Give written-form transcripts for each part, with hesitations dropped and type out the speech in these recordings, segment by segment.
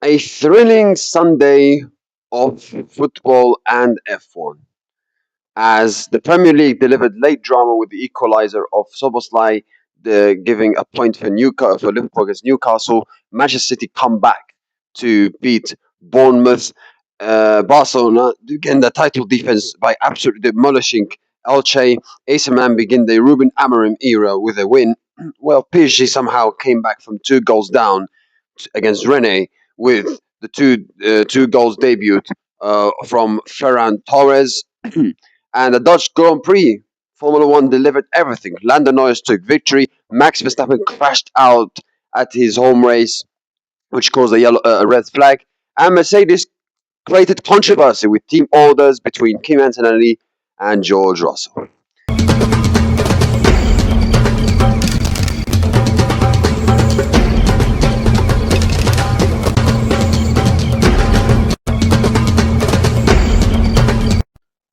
A thrilling Sunday of football and F1, as the Premier League delivered late drama with the equaliser of Soboslai, giving a point for Newcastle for Liverpool against Newcastle. Manchester City come back to beat Bournemouth. Barcelona again the title defense by absolutely demolishing Elche. AC Milan begin the Ruben Amorim era with a win. Well, PSG somehow came back from 2 goals down against Rennes with the two goals debut from Ferran Torres. And the Dutch Grand Prix Formula One delivered everything. Lando Norris took victory. Max Verstappen crashed out at his home race, which caused a red flag. And Mercedes created controversy with team orders between Kim Antonelli and George Russell.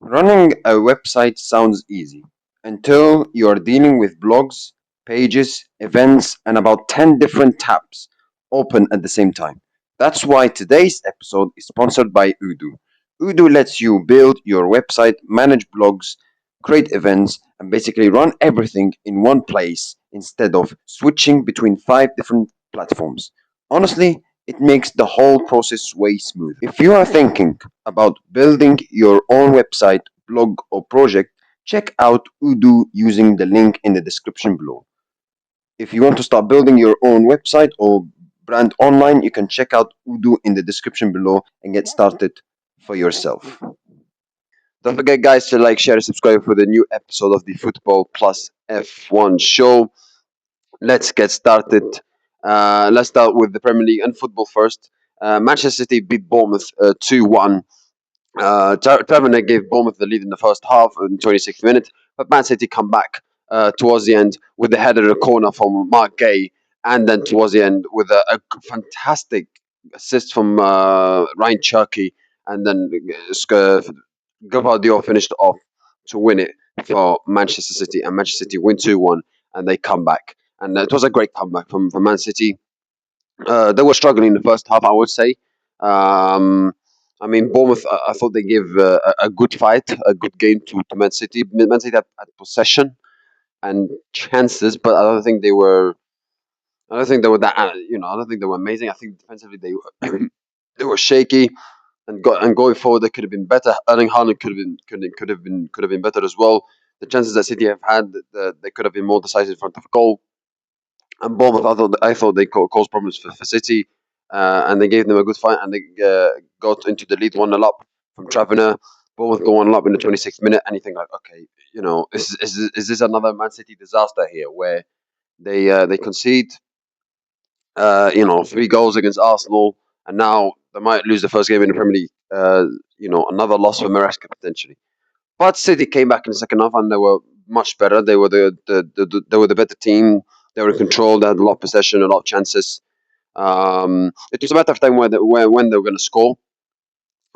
Running a website sounds easy until you are dealing with blogs, pages, events, and about 10 different tabs open at the same time. That's why today's episode is sponsored by Odoo. Odoo lets you build your website, manage blogs, create events, and basically run everything in one place instead of switching between 5 different platforms. Honestly, it makes the whole process way smoother. If you are thinking about building your own website, blog, or project, check out Odoo using the link in the description below. If you want to start building your own website or brand online, you can check out Odoo in the description below and get started for yourself. Don't forget, guys, to like, share, and subscribe for the new episode of the Football Plus F1 show. Let's get started. Let's start with the Premier League and football first. Manchester City beat Bournemouth 2-1. Tavernier gave Bournemouth the lead in the first half in 26th minute, but Man City come back towards the end with the header in the corner from Mark Gay, and then towards the end with a fantastic assist from Ryan Cherky, and then Gavardio finished off to win it for Manchester City, and Manchester City win 2-1, and they come back. And it was a great comeback from Man City. They were struggling in the first half, I would say. Um, I mean, Bournemouth, I thought they gave a good fight, a good game to Man City. Man City had possession and chances, but I don't think they were. I don't think they were that. I don't think they were amazing. I think defensively they were they were shaky, and going forward they could have been better. Erling Haaland could have been better as well. The chances that City have had, they could have been more decisive in front of goal. And Bournemouth, I thought they caused problems for City, and they gave them a good fight, and they got into the lead 1-0 up from Tavernier. Bournemouth go 1-0 up in the 26th minute, and you think like, okay, is this another Man City disaster here where they concede, 3 goals against Arsenal, and now they might lose the first game in the Premier League. Another loss for Maresca potentially. But City came back in the second half and they were much better. They were they were the better team. They were in control. They had a lot of possession, a lot of chances. It was a matter of time when they were going to score.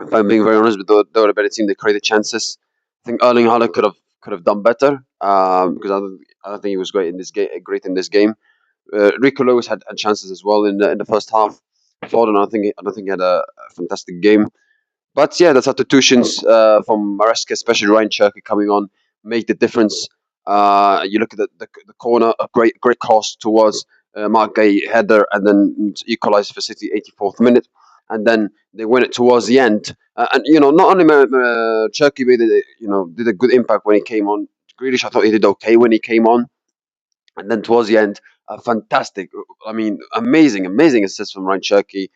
If I'm being very honest, but they were a better team. They created chances. I think Erling Haaland could have done better, because I don't think he was great in this game. Great in this game. Rico Lewis had chances as well in the first half. Foden, I don't think he had a fantastic game. But yeah, the substitutions from Maresca, especially Ryan Cherky coming on, make the difference. You look at the corner, a great cross towards Mark Gay header, and then equalised for City 84th minute, and then they win it towards the end. And not only Cherky did a good impact when he came on. Grealish, I thought he did okay when he came on, and then towards the end, a fantastic, I mean, amazing assist from Ryan Cherky.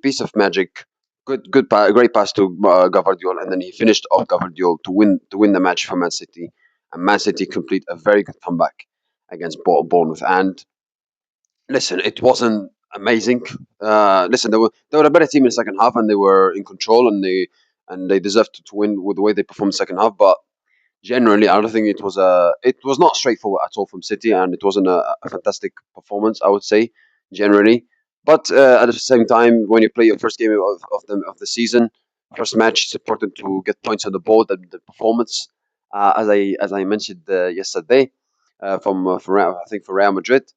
Piece of magic. Great pass to Gavardiol, and then he finished off Gavardiol to win the match for Man City, and Man City complete a very good comeback against Bournemouth. And listen, it wasn't amazing. Listen, they were a better team in the second half, and they were in control, and they deserved to win with the way they performed the second half. But generally, I don't think it was not straightforward at all from City, and it wasn't a fantastic performance, I would say, generally. But at the same time, when you play your first game of the season, first match, it's important to get points on the board and the performance. As I mentioned yesterday, from I think for Real Madrid.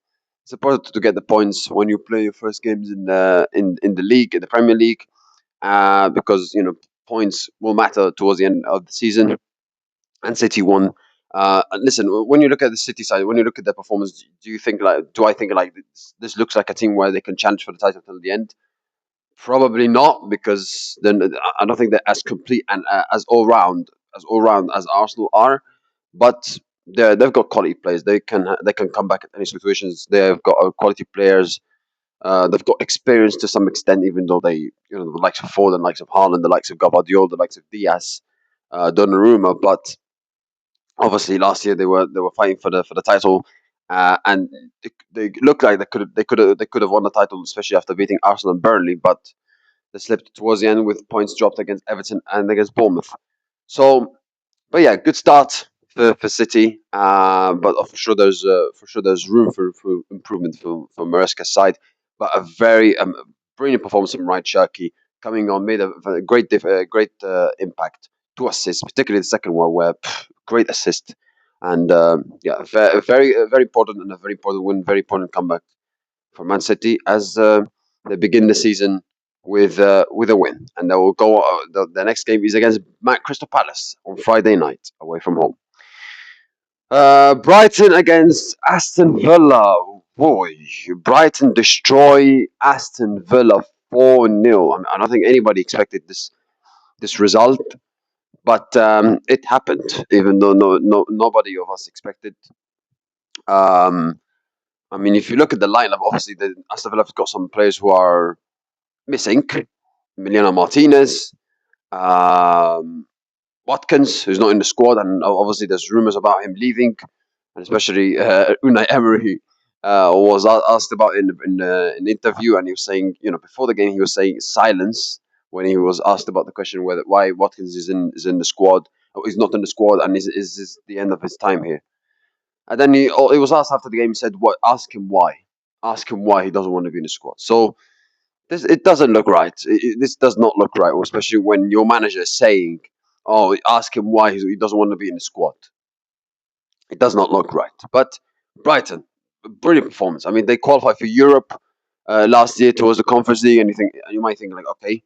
It's important to get the points when you play your first games in the league, in the Premier League, because points will matter towards the end of the season. And City won. And listen, when you look at the City side, when you look at their performance, do I think like this looks like a team where they can challenge for the title till the end? Probably not, because then I don't think they're as complete and as all round as Arsenal are. But they've got quality players. They can come back at any situations. They've got quality players. They've got experience to some extent, even though the likes of Ford, the likes of Haaland, the likes of Gabardiola, the likes of Diaz, Donnarumma. But obviously, last year they were fighting for the title, and they looked like they could have won the title, especially after beating Arsenal and Burnley. But they slipped towards the end with points dropped against Everton and against Bournemouth. So, but yeah, good start for City. But for sure there's room for improvement for Maresca's side. But a very brilliant performance from Ryan Cherky coming on made a great impact. Two assists, particularly the second one, where great assist. And yeah, very important and a very important win, very important comeback for Man City as they begin the season with a win, and they will go. The next game is against Crystal Palace on Friday night away from home. Brighton against Aston Villa. Boy, Brighton destroy Aston Villa 4-0. I don't think anybody expected this result, but it happened, even though nobody of us expected. Um, I mean, if you look at the lineup, obviously the Aston Villa have got some players who are missing. Emiliano Martinez, um, Watkins, who's not in the squad, and obviously there's rumours about him leaving, and especially Unai Emery was asked about in an interview, and he was saying, before the game, he was saying silence when he was asked about the question why Watkins is in the squad, or he's not in the squad, and is this the end of his time here? And then he was asked after the game. He said, "What? Ask him why he doesn't want to be in the squad." So it doesn't look right. This does not look right, especially when your manager is saying, "Oh, ask him why he doesn't want to be in the squad." It does not look right. But Brighton, brilliant performance. I mean, they qualified for Europe last year towards the Conference League, and you might think like, okay,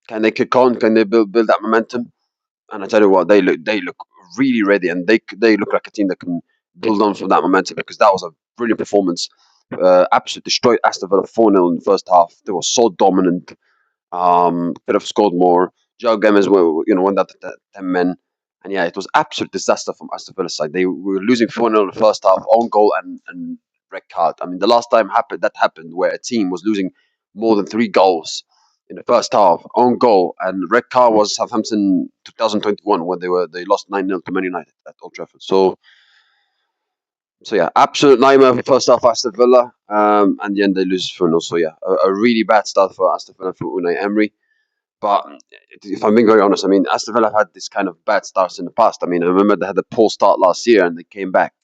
can they kick on? Can they build that momentum? And I tell you what, they look really ready, and they look like a team that can build on from that momentum, because that was a brilliant performance. Absolutely destroyed Aston Villa 4-0 in the first half. They were so dominant. Could have scored more. Joe Gomez, went out to 10 men. And yeah, it was absolute disaster from Aston Villa's side. They were losing 4-0 in the first half, own goal and red card. I mean, the last time that happened where a team was losing more than 3 goals in the first half, own goal and red card, was Southampton 2021, when they lost 9-0 to Man United at Old Trafford. So yeah, absolute nightmare for first half Aston Villa, and the end they lose 4-0. So yeah, a really bad start for Aston Villa for Unai Emery. But if I'm being very honest, I mean, Aston Villa have had this kind of bad starts in the past. I mean, I remember they had a poor start last year and they came back.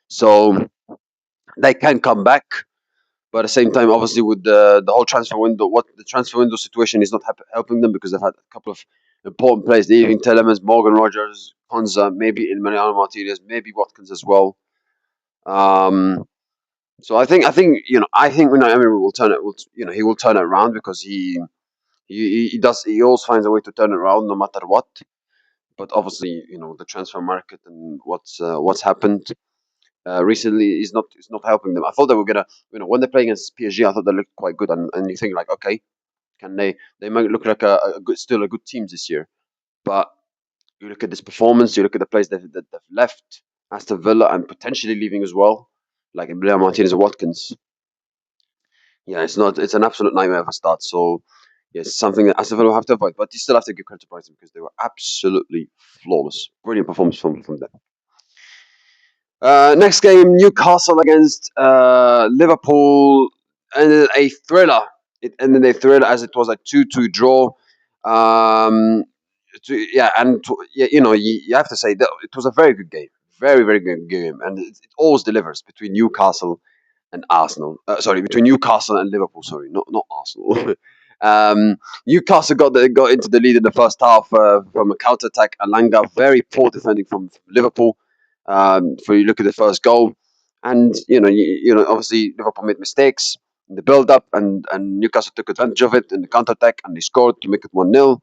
So they can come back. But at the same time, obviously, with the whole transfer window, the transfer window situation is not helping them, because they've had a couple of important players leaving: Telemans, Morgan Rogers, Konza, maybe Emiliano Martinez, maybe Watkins as well. Um, so I think Unai Emery will turn it. He will turn it around, because he does. He always finds a way to turn it around, no matter what. But obviously, the transfer market and what's happened recently is not helping them. I thought they were gonna, when they're playing against PSG, I thought they looked quite good, and you think like, okay, can they might look like still a good team this year. But you look at this performance, you look at the players that they've left Aston Villa and potentially leaving as well, like Emiliano Martinez and Watkins. Yeah, it's an absolute nightmare of a start. So yes, something that Aston Villa will have to avoid. But you still have to give credit to Brighton, because they were absolutely flawless. Brilliant performance from them. Next game, Newcastle against Liverpool, ended a thriller. It ended a thriller, as it was a 2-2 draw. Um, yeah, and yeah, you have to say that it was a very good game, very very good game, and it always delivers between Newcastle and Arsenal. Sorry, between Newcastle and Liverpool. Sorry, not Arsenal. Newcastle got into the lead in the first half from a counter attack. Alanga, very poor defending from Liverpool. For you look at the first goal, And obviously Liverpool made mistakes in the build-up, and Newcastle took advantage of it in the counter-attack, and they scored to make it 1-0.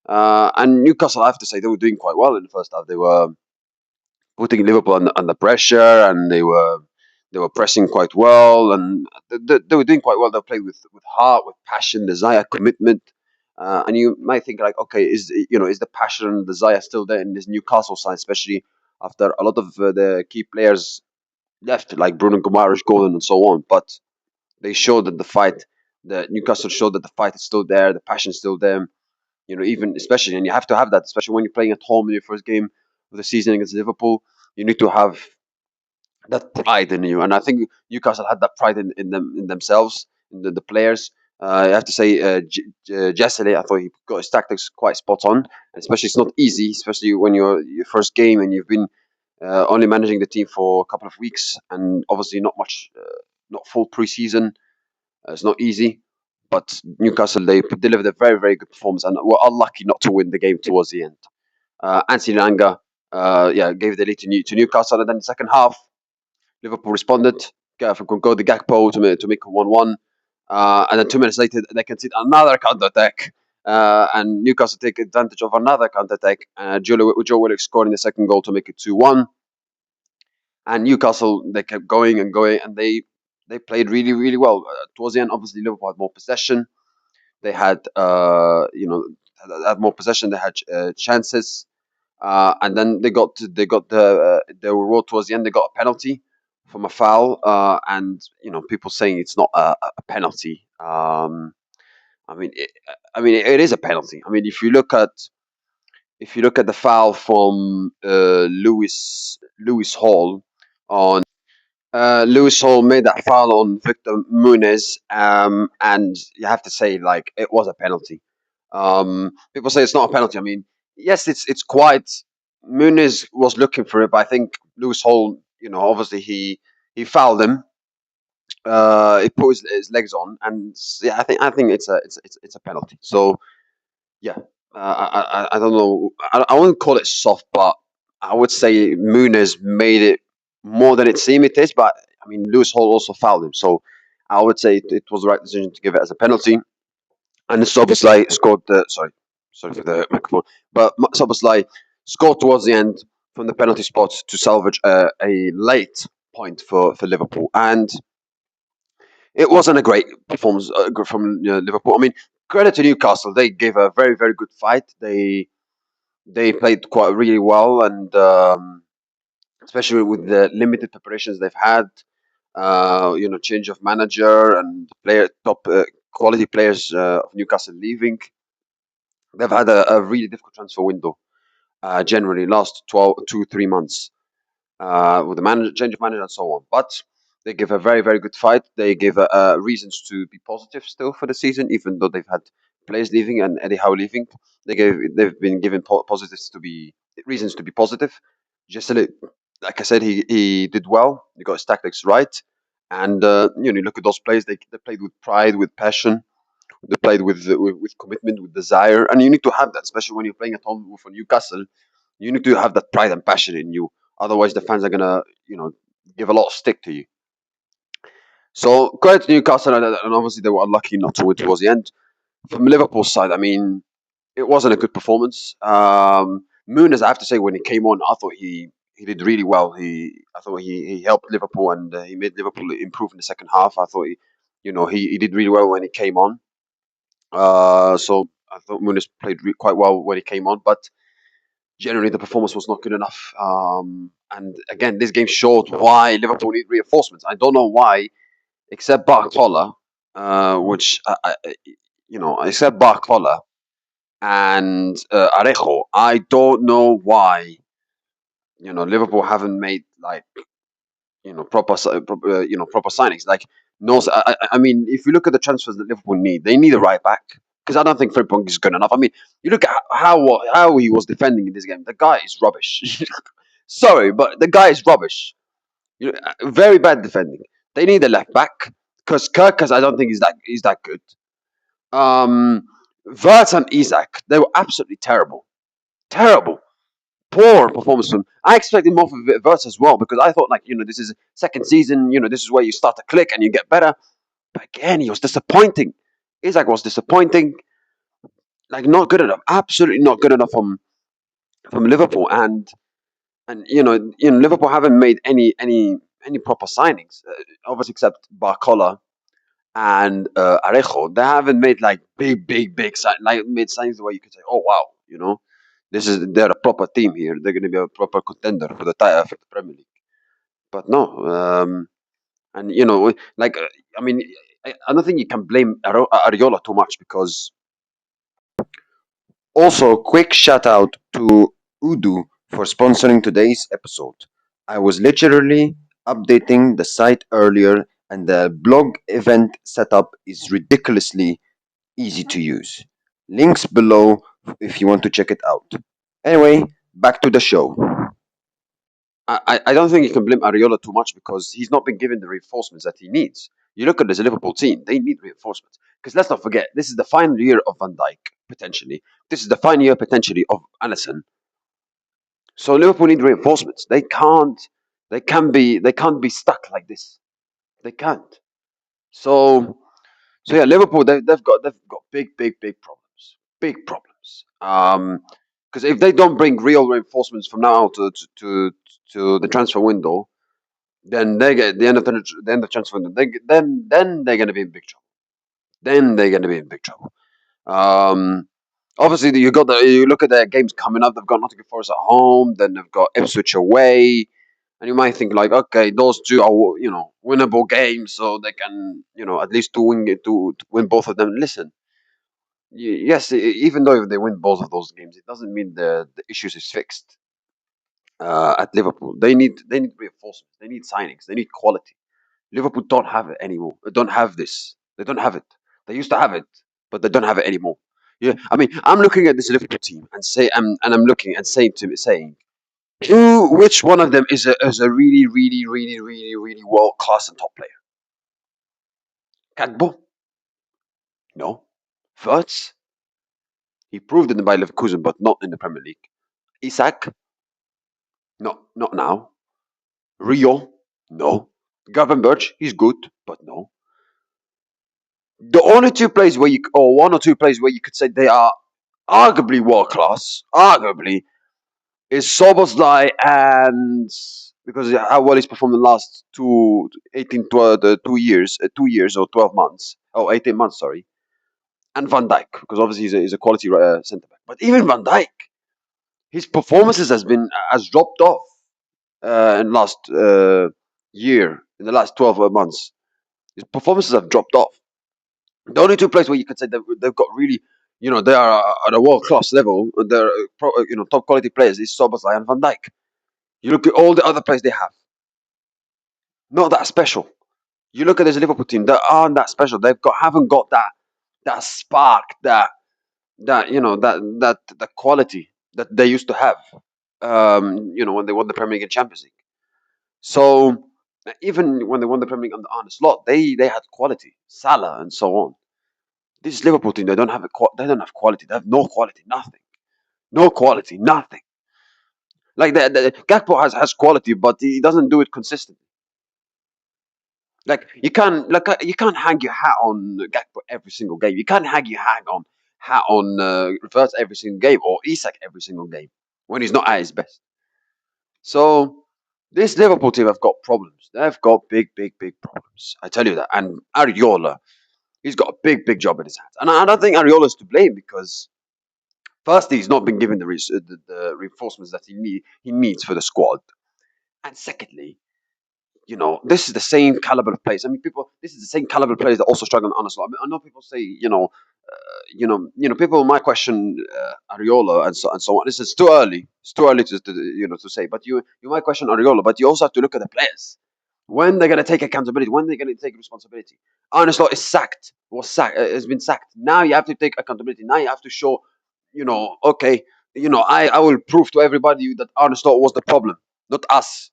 And Newcastle, I have to say, they were doing quite well in the first half. They were putting Liverpool under pressure, and they were pressing quite well, and they were doing quite well. They played with heart, with passion, desire, commitment. And you might think like, okay, is the passion and desire still there in this Newcastle side, especially after a lot of the key players left, like Bruno Guimaraes, Gordon, and so on. But they showed that the Newcastle showed that the fight is still there, the passion is still there. Even especially, and you have to have that, especially when you're playing at home in your first game of the season against Liverpool. You need to have that pride in you, and I think Newcastle had that pride in themselves, in the players. I have to say, Jessele, I thought he got his tactics quite spot on, and especially it's not easy, especially when you're your first game and you've been only managing the team for a couple of weeks, and obviously not much, not full preseason. It's not easy, but Newcastle, they delivered a very, very good performance and were unlucky not to win the game towards the end. Anthony Langa, yeah, gave the lead to Newcastle, and then the second half, Liverpool responded. From Cody Gakpo to make it 1-1. And then 2 minutes later, they concede another counter attack. And Newcastle take advantage of another counter attack. Joe Willock scored in the second goal to make it 2-1. And Newcastle, they kept going and going, and they played really, really well. Towards the end, obviously, Liverpool had more possession. They had more possession. They had chances. And then they were rolled towards the end. They got a penalty from a foul, and people saying it's not a penalty. I mean, it is a penalty. I mean, if you look at the foul from Lewis Hall on Lewis Hall made that foul on Victor Muniz, and you have to say like it was a penalty. People say it's not a penalty. I mean, yes, it's quite. Muniz was looking for it, but I think Lewis Hall, obviously he fouled him. He put his legs on, and yeah, I think it's a penalty. So yeah, I don't know. I wouldn't call it soft, but I would say Muniz made it more than it seemed it is. But I mean, Lewis Hall also fouled him, so I would say it was the right decision to give it as a penalty. And Soboslai scored the sorry for the microphone, but Soboslai scored towards the end from the penalty spot to salvage a late point for Liverpool, and it wasn't a great performance from Liverpool. I mean, credit to Newcastle; they gave a very, very good fight. They played quite really well, and especially with the limited preparations they've had, change of manager and top quality players of Newcastle leaving. They've had a really difficult transfer window. Generally, last 2-3 months with the change of manager and so on. But they give a very, very good fight. They give reasons to be positive still for the season, even though they've had players leaving and Eddie Howe leaving. They've been given positives to be reasons to be positive. Just like I said, he did well. He got his tactics right, and you look at those players. They played with pride, with passion. They played with commitment, with desire, and you need to have that, especially when you're playing at home for Newcastle. You need to have that pride and passion in you. Otherwise, the fans are gonna, give a lot of stick to you. So credit to Newcastle, and obviously they were unlucky not to win towards the end. From Liverpool's side, I mean, it wasn't a good performance. Muniz, I have to say, when he came on, I thought he did really well. I thought he helped Liverpool, and he made Liverpool improve in the second half. I thought he did really well when he came on. So I thought Muniz played quite well when he came on, but generally the performance was not good enough. And again, this game showed why Liverpool need reinforcements. I don't know why, except Barcola, which except Barcola and Arejo. I don't know why Liverpool haven't made like proper signings. Like no, I mean, if you look at the transfers that Liverpool need, they need a right back because I don't think Frimpong is good enough. I mean, you look at how he was defending in this game. The guy is rubbish. Sorry, but the guy is rubbish. Very bad defending. They need a left back because Kirkus, I don't think he's that good. Vert and Isaac, they were absolutely terrible, terrible. poor performance from. I expected more from Verts as well because I thought like this is second season. This is where you start to click and you get better. But again, he was disappointing. Isaac was disappointing. Like not good enough. Absolutely not good enough from Liverpool. And Liverpool haven't made any proper signings, obviously except Barcola and Arejo. They haven't made like big like made signings where you could say, oh wow, they're a proper team here. They're going to be a proper contender for the title for the Premier League. But no, and like I mean, I don't think you can blame Ariola too much because. Also, quick shout out to Odoo for sponsoring today's episode. I was literally updating the site earlier, and the blog event setup is ridiculously easy to use. Links below if you want to check it out. Anyway, back to the show. I don't think you can blame Ariola too much because he's not been given the reinforcements that he needs. You look at this Liverpool team; they need reinforcements because let's not forget this is the final year of Van Dijk potentially. This is the final year potentially of Alisson. So Liverpool need reinforcements. They can't be stuck like this. They can't. So yeah, Liverpool they've got big problems. Big problems. Because if they don't bring real reinforcements from now to the transfer window, then they get the end of transfer window. Then they're gonna be in big trouble. Then they're gonna be in big trouble. Um, Obviously you look at their games coming up. They've got Nottingham Forest at home. Then they've got Ipswich away. And you might think like, okay, those two are winnable games, so they can at least to win both of them. Listen, yes, even though if they win both of those games, it doesn't mean the issues is fixed. At Liverpool, they need reinforcements, they need signings, they need quality. Liverpool don't have it anymore. They don't have this. They don't have it. They used to have it, but they don't have it anymore. Yeah, I mean, I'm looking at this Liverpool team and I'm looking and saying which one of them is a really world class and top player? Kagbo? No. Verts? He proved it by Leverkusen, but not in the Premier League. Isak? No, not now. Rio? No. Gravenberch? He's good, but no. The only two players or one or two players where you could say they are arguably world class, arguably, is Soboslai and because how well he's performed in the last 2 years or 12 months, 18 months, sorry, and Van Dijk because obviously he's a quality centre back. But even Van Dijk, his performances has dropped off in last year, in the last 12 months. His performances have dropped off. The only two players where you could say they've got really, they are at a world class level. They're top quality players is Soboslai and Van Dijk. You look at all the other players they have, not that special. You look at this Liverpool team, they aren't that special. Haven't got that spark, that quality that they used to have. When they won the Premier League and Champions League. So even when they won the Premier League under Arne Slot, they had quality, Salah and so on. This Liverpool team, they don't have they don't have quality. They have no quality, nothing, no quality, nothing. Like the Gakpo has quality, but he doesn't do it consistently. Like you can't hang your hat on Gakpo every single game. You can't hang your hat on Reverse every single game or Isak every single game when he's not at his best. So this Liverpool team have got problems. They've got big problems. I tell you that. And Ariola, he's got a big job in his hands. And I don't think Ariola's to blame because firstly, he's not been given the reinforcements that he needs for the squad. And secondly, this is the same caliber of players. I mean, this is the same caliber of players that also struggle on honestly. I know people say, people might question Ariola and so on. It's too early. It's too early to say. But you might question Ariola, but you also have to look at the players. When they're going to take accountability, when they're going to take responsibility. Arne Slot is sacked, has been sacked. Now you have to take accountability. Now you have to show, okay, I will prove to everybody that Arne Slot was the problem, not us.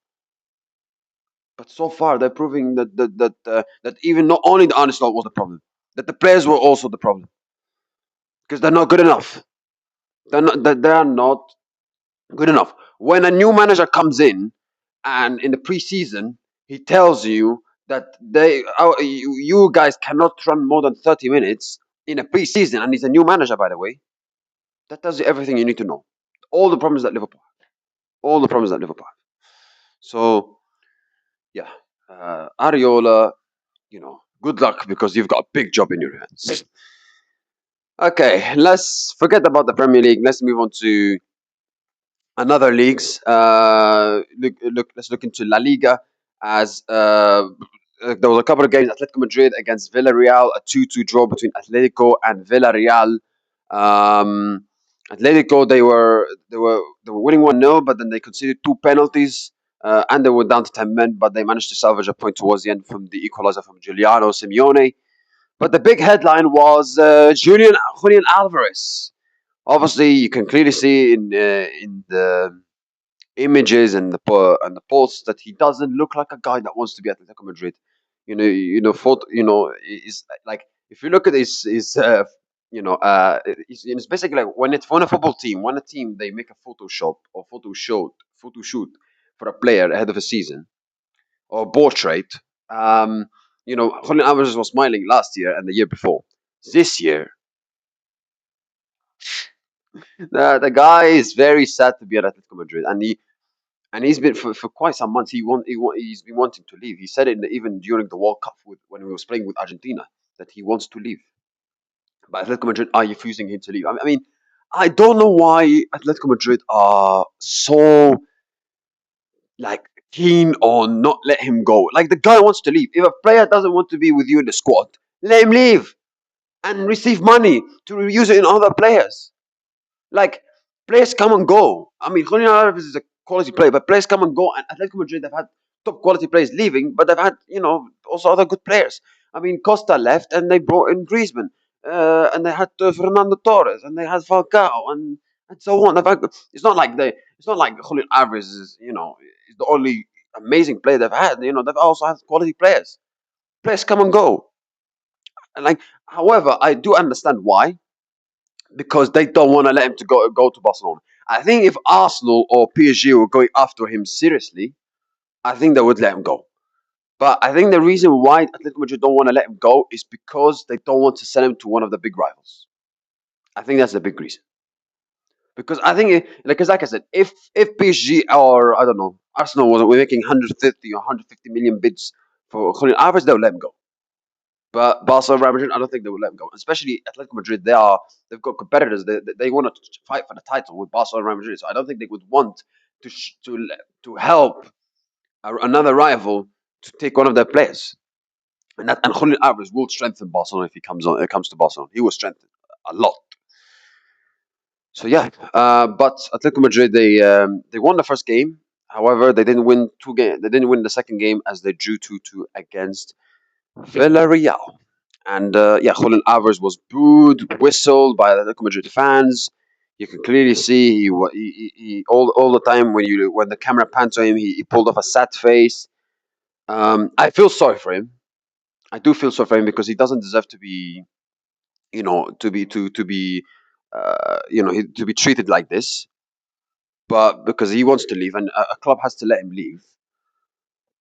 But so far, they're proving that even not only the Arne Slot was the problem, that the players were also the problem because they're not good enough. They are not good enough. When a new manager comes in, and in the preseason he tells you that you guys cannot run more than 30 minutes in a preseason, and he's a new manager, by the way, that tells you everything you need to know. All the problems that Liverpool have. All the problems that Liverpool have. So, yeah, Ariola, good luck because you've got a big job in your hands. Okay, let's forget about the Premier League. Let's move on to another leagues. Let's look into La Liga as there was a couple of games. Atletico Madrid against Villarreal, a 2-2 draw between Atletico and Villarreal. Um, Atletico they were winning 1-0, but then they conceded two penalties. And they were down to 10 men, but they managed to salvage a point towards the end from the equalizer from Giuliano Simeone. But the big headline was Julian Alvarez. Obviously, you can clearly see in the images and the posts that he doesn't look like a guy that wants to be at Atletico Madrid. Is like if you look at his it's basically like when a football team, when a team they make a Photoshop or photo shoot for a player ahead of a season or portrait. Julian Alvarez was smiling last year and the year before. This year, the guy is very sad to be at Atletico Madrid, and he's been for quite some months. He's been wanting to leave. He said it even during the World Cup when he was playing with Argentina that he wants to leave. But Atletico Madrid are refusing him to leave. I mean, I don't know why Atletico Madrid are so like keen on not let him go. Like the guy wants to leave. If a player doesn't want to be with you in the squad, let him leave and receive money to use it in other players. Like players come and go. I mean, Julian Alvarez is a quality player, but players come and go. And Atletico Madrid have had top quality players leaving, but they've had also other good players. I mean, Costa left, and they brought in Griezmann, and they had Fernando Torres, and they had Falcao, and so on. It's not like Julian Alvarez is the only amazing player they've had. They've also had quality players. Players come and go, and however, I do understand why because they don't want to let him to go to Barcelona. I think if Arsenal or PSG were going after him seriously, I think they would let him go. But I think the reason why Atletico Madrid don't want to let him go is because they don't want to sell him to one of the big rivals. I think that's the big reason. Because I think, like I said, if PSG or I don't know Arsenal were making 150 or 150 million bids for Julian Alvarez, they would let him go. But Barca and Real Madrid, I don't think they will let him go. Especially Atletico Madrid, they've got competitors. They want to fight for the title with Barca and Real Madrid. So I don't think they would want to help another rival to take one of their players. And Julian Alvarez will strengthen Barcelona if he comes to Barcelona. He will strengthen a lot. So yeah, but Atletico Madrid they won the first game. However, they didn't win two game. They didn't win the second game as they drew 2-2 against Villarreal. And yeah, Julian Alvarez was booed, whistled by the Atletico Madrid fans. You can clearly see he all the time when the camera pans to him, he pulled off a sad face. I feel sorry for him. I do feel sorry for him because he doesn't deserve to be, to be, to be treated like this. But because he wants to leave, and a club has to let him leave.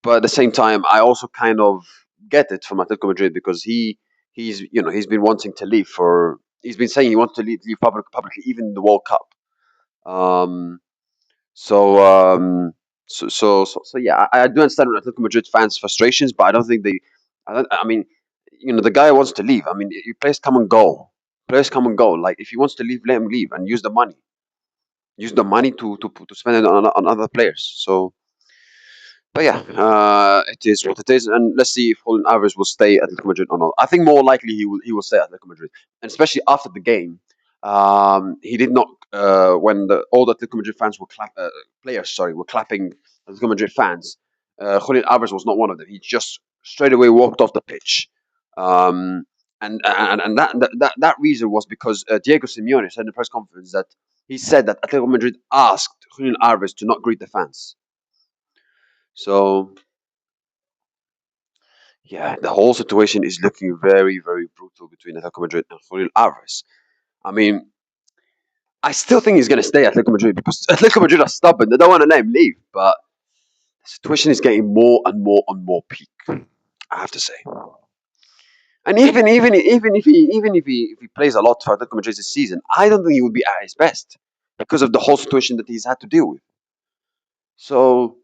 But at the same time, I also kind of get it from Atletico Madrid because he's been wanting to leave for he's been saying he wants to leave publicly even in the World Cup. Um, so, yeah, I do understand Atletico Madrid fans' frustrations, but I don't think they. I mean, the guy wants to leave. I mean, players come and go. Players come and go. Like if he wants to leave, let him leave and use the money. Use the money to spend it on other players. So but yeah, it is what it is, and let's see if Julian Alvarez will stay at Atletico Madrid or not. I think more likely he will stay at Atletico Madrid, and especially after the game, he did not when all the Atletico Madrid fans players were clapping Atletico Madrid fans. Julian Alvarez was not one of them. He just straight away walked off the pitch, um, and that reason was because Diego Simeone said in the press conference that he said that Atletico Madrid asked Julian Alvarez to not greet the fans. So yeah, the whole situation is looking very, very brutal between Atletico Madrid and Julian Alvarez. I mean, I still think he's going to stay at Atletico Madrid because Atletico Madrid are stubborn. They don't want to let him leave. But the situation is getting more and more and more peak. I have to say. And even if he plays a lot for Atletico Madrid this season, I don't think he would be at his best because of the whole situation that he's had to deal with. So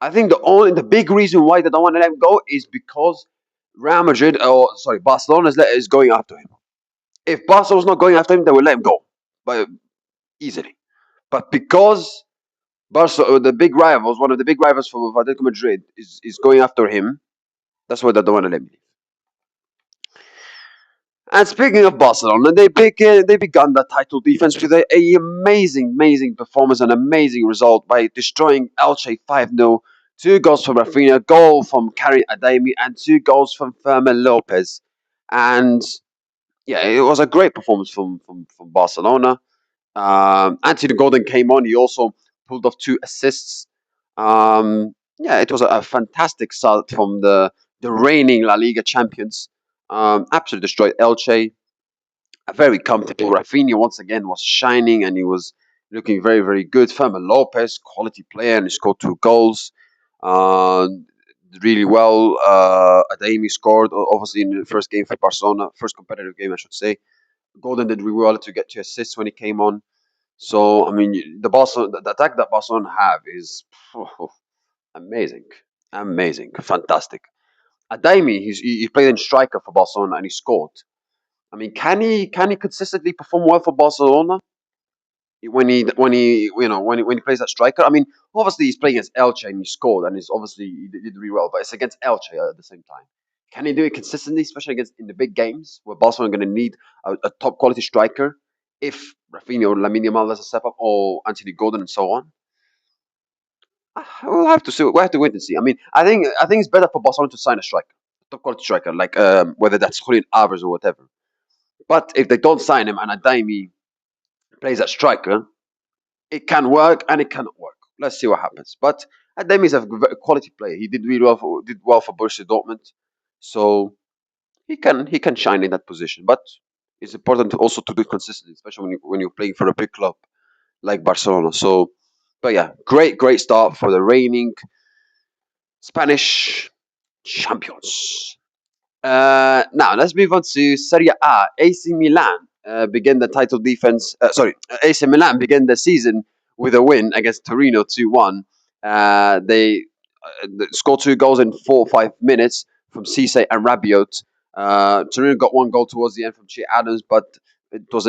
I think the big reason why they don't want to let him go is because Real Madrid, or sorry, Barcelona is going after him. If Barcelona was not going after him, they would let him go, but easily. But because Barcelona, the big rivals, one of the big rivals for Atletico Madrid, is going after him, that's why they don't want to let him leave. And speaking of Barcelona, they begun the title defense with a amazing performance and amazing result by destroying Elche 5-0. Two goals from Rafinha, a goal from Karim Adeyemi, and two goals from Fermin Lopez. And yeah, it was a great performance from Barcelona. Anthony Gordon came on. He also pulled off two assists. Yeah, it was a fantastic start from the reigning La Liga champions. Absolutely destroyed Elche. A very comfortable. Rafinha once again was shining and he was looking very good. Fermin Lopez, quality player, and he scored two goals. Uh, really well. Adeyemi scored obviously in the first game for Barcelona, first competitive game I should say. Golden did really well to get two assists when he came on. So I mean, the attack that Barcelona have is amazing, amazing, fantastic. Adeyemi, he played in striker for Barcelona and he scored. I mean, can he consistently perform well for Barcelona when he plays that striker? I mean, obviously he's playing against Elche and he scored and he did really well, but it's against Elche at the same time. Can he do it consistently, especially against in the big games where Barcelona are going to need a top quality striker? If Rafinha or Lamine Yamal does a step up, or Anthony Gordon and so on, we'll have to see. We'll have to wait and see. I mean, I think it's better for Barcelona to sign a striker, top quality striker, like whether that's Julian Alvarez or whatever. But if they don't sign him and Adeyemi plays at striker, it can work and it cannot work. Let's see what happens. But Adeyemi is a quality player. He did well for Borussia Dortmund, so he can shine in that position. But it's important also to do it consistently, especially when you're playing for a big club like Barcelona. So, but yeah, great start for the reigning Spanish champions. Now let's move on to Serie A. AC Milan began the title defense. AC Milan began the season with a win against Torino 2-1. They scored two goals in 4 or 5 minutes from Cisse and Rabiot. Torino got one goal towards the end from Che Adams, but it was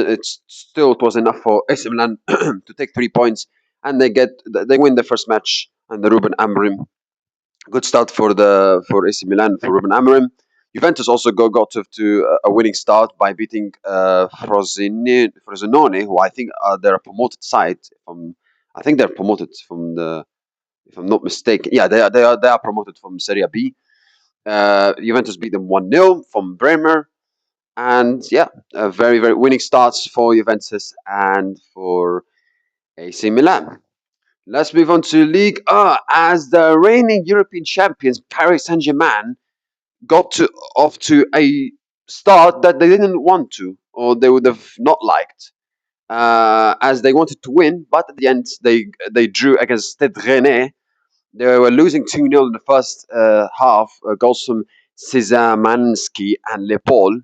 enough for AC Milan to take 3 points, and they win the first match under Ruben Amorim. Good start for AC Milan for Ruben Amorim. Juventus also got to a winning start by beating Frosinone, who I think they're a promoted side. I think they're promoted from the, if I'm not mistaken. Yeah, they are promoted from Serie B. Juventus beat them 1-0 from Bremer, and yeah, a very winning starts for Juventus and for AC Milan. Let's move on to Ligue 1 as the reigning European champions Paris Saint-Germain off to a start that they didn't want to, or they would have not liked, as they wanted to win, but at the end they drew against Stade Rennais. They were losing 2-0 in the first half, goals from Cesar Mansky and Le Paul.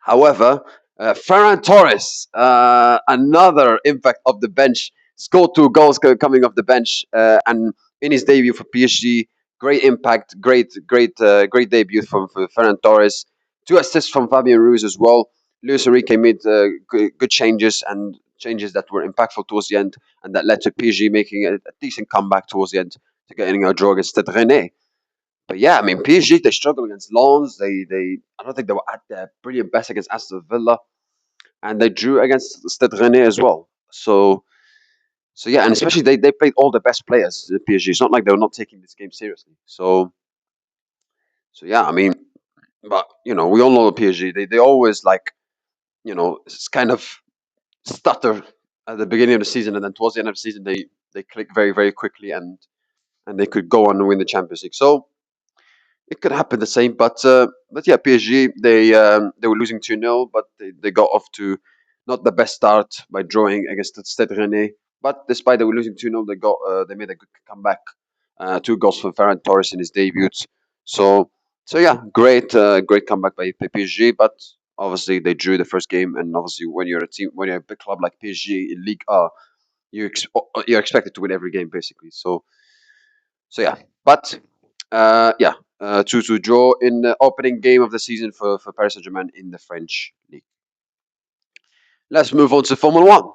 However, Ferran Torres, another impact of the bench, scored two goals coming off the bench, and in his debut for PSG, great impact, great debut for Ferran Torres. Two assists from Fabian Ruiz as well. Luis Enrique made good changes and changes that were impactful towards the end, and that led to PSG making a decent comeback towards the end to getting a draw against Stade Rennais. But yeah, I mean, PSG, they struggled against Lens. I don't think they were at their brilliant best against Aston Villa, and they drew against Stade Rennais as well. So yeah, and especially they played all the best players. The PSG. It's not like they were not taking this game seriously. So yeah, I mean, but we all know the PSG. They always like it's kind of stutter at the beginning of the season, and then towards the end of the season they click very quickly, and they could go on and win the Champions League. So it could happen the same, but yeah, PSG they were losing 2-0, but they got off to not the best start by drawing against Stade Rennais, but despite they were losing 2-0, they made a good comeback. 2 goals from Ferran Torres in his debut. So yeah, great comeback by PSG. But obviously they drew the first game, and obviously when you're a big club like PSG in Ligue A, you're expected to win every game basically. So yeah, but yeah, 2-2 draw in the opening game of the season for Paris Saint-Germain in the French league. Let's move on to Formula One.